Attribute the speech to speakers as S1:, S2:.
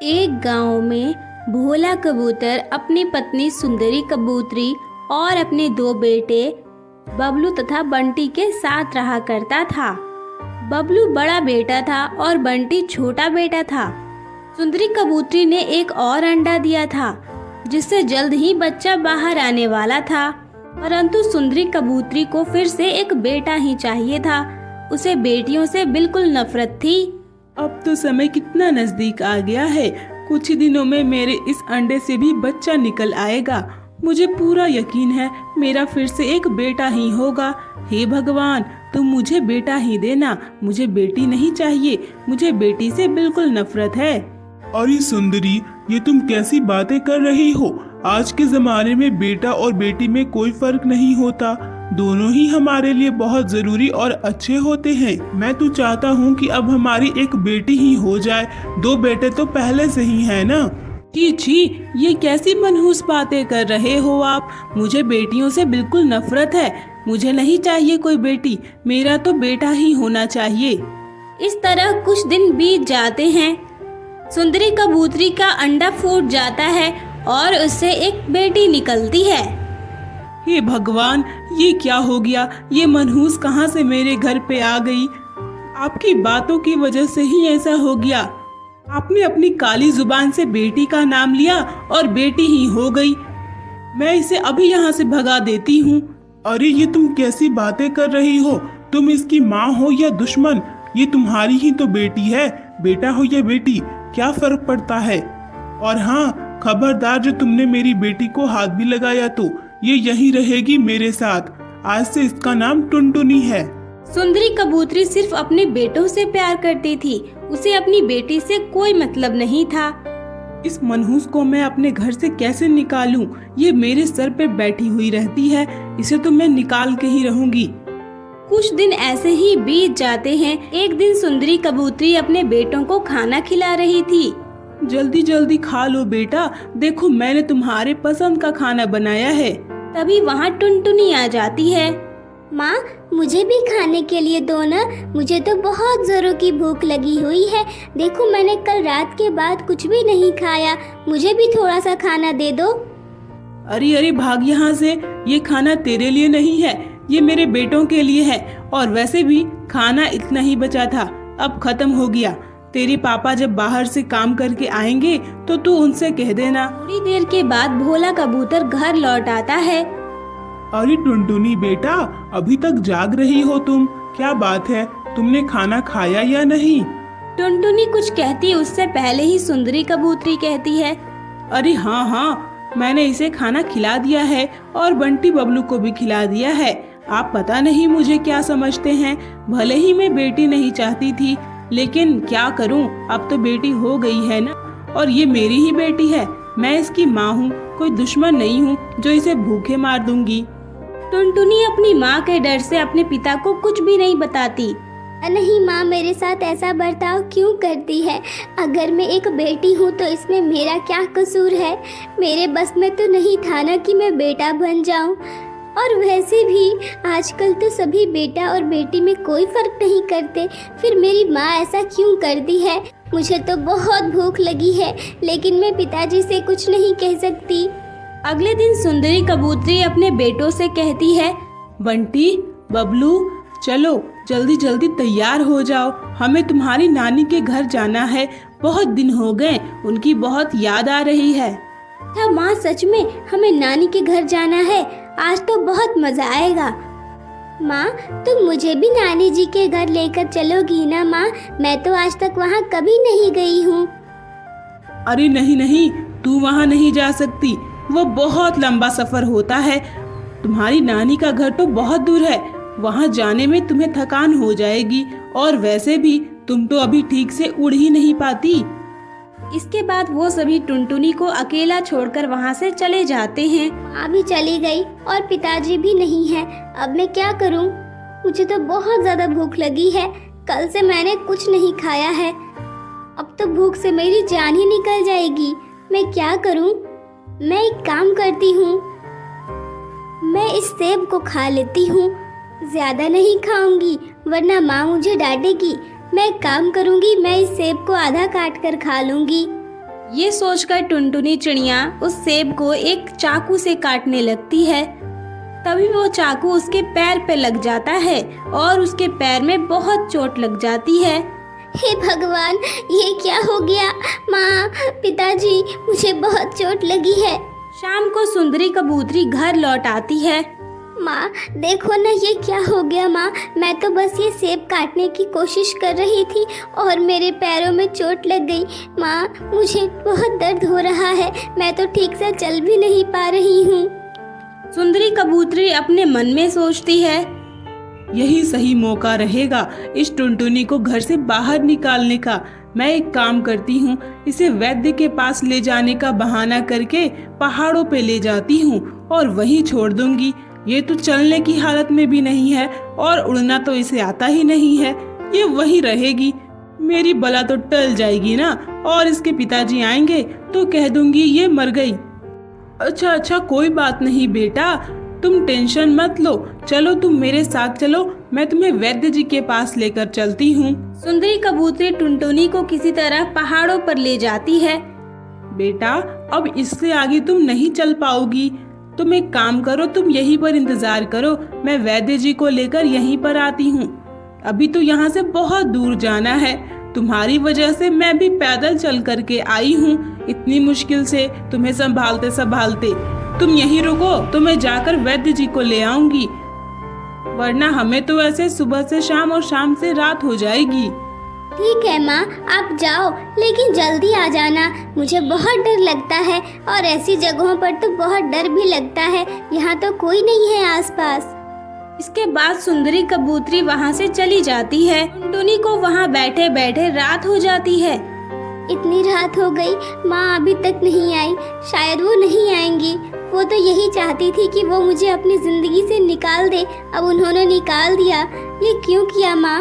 S1: एक गांव में भोला कबूतर अपनी पत्नी सुंदरी कबूतरी और अपने दो बेटे बबलू तथा बंटी के साथ रहा करता था। बबलू बड़ा बेटा था और बंटी छोटा बेटा था। सुंदरी कबूतरी ने एक और अंडा दिया था जिससे जल्द ही बच्चा बाहर आने वाला था, परंतु सुंदरी कबूतरी को फिर से एक बेटा ही चाहिए था। उसे बेटियों से बिल्कुल नफरत थी।
S2: अब तो समय कितना नजदीक आ गया है, कुछ ही दिनों में मेरे इस अंडे से भी बच्चा निकल आएगा। मुझे पूरा यकीन है मेरा फिर से एक बेटा ही होगा। हे भगवान, तुम मुझे बेटा ही देना, मुझे बेटी नहीं चाहिए, मुझे बेटी से बिल्कुल नफरत है।
S3: अरे सुंदरी, ये तुम कैसी बातें कर रही हो? आज के जमाने में बेटा और बेटी में कोई फर्क नहीं होता, दोनों ही हमारे लिए बहुत जरूरी और अच्छे होते हैं। मैं तो चाहता हूँ कि अब हमारी एक बेटी ही हो जाए, दो बेटे तो पहले से ही है ना।
S2: छी छी, ये कैसी मनहूस बातें कर रहे हो आप? मुझे बेटियों से बिल्कुल नफरत है, मुझे नहीं चाहिए कोई बेटी, मेरा तो बेटा ही होना चाहिए।
S1: इस तरह कुछ दिन बीत जाते हैं। सुंदरी कबूतरी का अंडा फूट जाता है और उससे एक बेटी निकलती है।
S2: हे भगवान, ये क्या हो गया? ये मनहूस कहाँ से मेरे घर पे आ गई? आपकी बातों की वजह से ही ऐसा हो गया। आपने अपनी काली जुबान से बेटी का नाम लिया और बेटी ही हो गई। मैं इसे अभी यहाँ से भगा देती हूँ।
S3: अरे ये तुम कैसी बातें कर रही हो? तुम इसकी माँ हो या दुश्मन, ये तुम्हारी ही तो बेटी है। बेटा हो या बेटी, क्या फर्क पड़ता है? और हाँ, खबरदार, जो तुमने मेरी बेटी को हाथ भी लगाया तो ये यहीं रहेगी मेरे साथ। आज से इसका नाम टुनटुनी है।
S1: सुंदरी कबूतरी सिर्फ अपने बेटों से प्यार करती थी, उसे अपनी बेटी से कोई मतलब नहीं था।
S2: इस मनहूस को मैं अपने घर से कैसे निकालूं? ये मेरे सर पे बैठी हुई रहती है, इसे तो मैं निकाल के ही रहूंगी।
S1: कुछ दिन ऐसे ही बीत जाते हैं। एक दिन सुंदरी कबूतरी अपने बेटों को खाना खिला रही थी।
S2: जल्दी जल्दी खा लो बेटा, देखो मैंने तुम्हारे पसंद का खाना बनाया है।
S1: तभी वहाँ टुनटुनी आ जाती है।
S4: माँ, मुझे भी खाने के लिए दो ना, मुझे तो बहुत जोरों की भूख लगी हुई है। देखो मैंने कल रात के बाद कुछ भी नहीं खाया, मुझे भी थोड़ा सा खाना दे दो।
S2: अरे अरे भाग यहाँ से, ये खाना तेरे लिए नहीं है, ये मेरे बेटों के लिए है। और वैसे भी खाना इतना ही बचा था, अब खत्म हो गया। तेरे पापा जब बाहर से काम करके आएंगे तो तू उनसे कह देना।
S1: थोड़ी देर के बाद भोला कबूतर घर लौट आता है।
S3: अरे टुनटुनी बेटा, अभी तक जाग रही हो तुम? क्या बात है, तुमने खाना खाया या नहीं?
S1: टुनटुनी कुछ कहती उससे पहले ही सुंदरी कबूतरी कहती है,
S2: अरे हाँ हाँ, मैंने इसे खाना खिला दिया है और बंटी बबलू को भी खिला दिया है। आप पता नहीं मुझे क्या समझते हैं। भले ही मैं बेटी नहीं चाहती थी, लेकिन क्या करूं, अब तो बेटी हो गई है ना, और ये मेरी ही बेटी है। मैं इसकी माँ हूँ, कोई दुश्मन नहीं हूँ जो इसे भूखे मार दूंगी।
S1: टुनटुनी अपनी माँ के डर से अपने पिता को कुछ भी नहीं बताती।
S4: नहीं माँ, मेरे साथ ऐसा बर्ताव क्यों करती है? अगर मैं एक बेटी हूँ तो इसमें मेरा क्या कसूर है? मेरे बस में तो नहीं था ना कि मैं बेटा बन जाऊँ। और वैसे भी आजकल तो सभी बेटा और बेटी में कोई फर्क नहीं करते, फिर मेरी माँ ऐसा क्यों करती है? मुझे तो बहुत भूख लगी है, लेकिन मैं पिताजी से कुछ नहीं कह सकती।
S1: अगले दिन सुंदरी कबूतरी अपने बेटों से कहती है,
S2: बंटी बबलू, चलो जल्दी जल्दी तैयार हो जाओ, हमें तुम्हारी नानी के घर जाना है। बहुत दिन हो गए, उनकी बहुत याद आ रही है।
S4: क्या माँ, सच में हमें नानी के घर जाना है? आज तो बहुत मजा आएगा। माँ, तुम मुझे भी नानी जी के घर लेकर चलोगी ना माँ? मैं तो आज तक वहाँ कभी नहीं गई हूँ।
S2: अरे नहीं नहीं, तू वहाँ नहीं जा सकती, वो बहुत लंबा सफर होता है। तुम्हारी नानी का घर तो बहुत दूर है, वहाँ जाने में तुम्हें थकान हो जाएगी, और वैसे भी तुम तो अभी ठीक से उड़ ही नहीं पाती।
S1: इसके बाद वो सभी टुनटुनी को अकेला छोड़कर वहाँ से चले जाते हैं।
S4: माँ भी चली गई और पिताजी भी नहीं है। अब मैं क्या करूँ? मुझे तो बहुत ज्यादा भूख लगी है, कल से मैंने कुछ नहीं खाया है। अब तो भूख से मेरी जान ही निकल जाएगी। मैं क्या करूँ? मैं एक काम करती हूँ, मैं इस सेब को खा लेती हूँ। ज्यादा नहीं खाऊंगी वरना माँ मुझे डांटेगी। मैं एक काम करूंगी, मैं इस सेब को आधा काट कर खा लूंगी।
S1: ये सोचकर टुनटुनी चिड़िया उस सेब को एक चाकू से काटने लगती है। तभी वो चाकू उसके पैर पे लग जाता है और उसके पैर में बहुत चोट लग जाती है।
S4: हे भगवान, ये क्या हो गया? माँ, पिताजी, मुझे बहुत चोट लगी है।
S1: शाम को सुंदरी कबूतरी घर लौट आती है।
S4: माँ देखो ना, ये क्या हो गया माँ? मैं तो बस ये सेब काटने की कोशिश कर रही थी और मेरे पैरों में चोट लग गई। माँ, मुझे बहुत दर्द हो रहा है, मैं तो ठीक से चल भी नहीं पा रही हूँ।
S1: सुंदरी कबूतरी अपने मन में सोचती है,
S2: यही सही मौका रहेगा इस टुनटुनी को घर से बाहर निकालने का। मैं एक काम करती हूँ, इसे वैद्य के पास ले जाने का बहाना करके पहाड़ों पे ले जाती हूँ और वहीं छोड़ दूंगी। ये तो चलने की हालत में भी नहीं है और उड़ना तो इसे आता ही नहीं है। ये वहीं रहेगी, मेरी बला तो टल जाएगी ना। और इसके पिताजी आएंगे तो कह दूंगी ये मर गई। अच्छा, कोई बात नहीं बेटा, तुम टेंशन मत लो। चलो तुम मेरे साथ चलो, मैं तुम्हें वैद्य जी के पास लेकर चलती हूँ।
S1: सुंदरी कबूतरी टुनटुनी को किसी तरह पहाड़ों पर ले जाती है।
S2: बेटा, अब इससे आगे तुम नहीं चल पाओगी। तुम एक काम करो, तुम यहीं पर इंतजार करो, मैं वैद्य जी को लेकर यहीं पर आती हूँ। अभी तो यहाँ से बहुत दूर जाना है। तुम्हारी वजह से मैं भी पैदल चल करके आई हूँ, इतनी मुश्किल से तुम्हें संभालते संभालते। तुम यहीं रुको तो मैं जाकर वैद्य जी को ले आऊंगी, वरना हमें तो ऐसे सुबह से शाम और शाम से रात हो जाएगी।
S4: ठीक है माँ, आप जाओ, लेकिन जल्दी आ जाना। मुझे बहुत डर लगता है और ऐसी जगहों पर तो बहुत डर भी लगता है। यहाँ तो कोई नहीं है आसपास।
S1: इसके बाद सुंदरी कबूतरी वहाँ से चली जाती है। टुनटुनी को वहाँ बैठे बैठे रात हो जाती है।
S4: इतनी रात हो गई, माँ अभी तक नहीं आई। शायद वो नहीं आएंगी। वो तो यही चाहती थी कि वो मुझे अपनी जिंदगी से निकाल दे। अब उन्होंने निकाल दिया। ये क्यों किया माँ?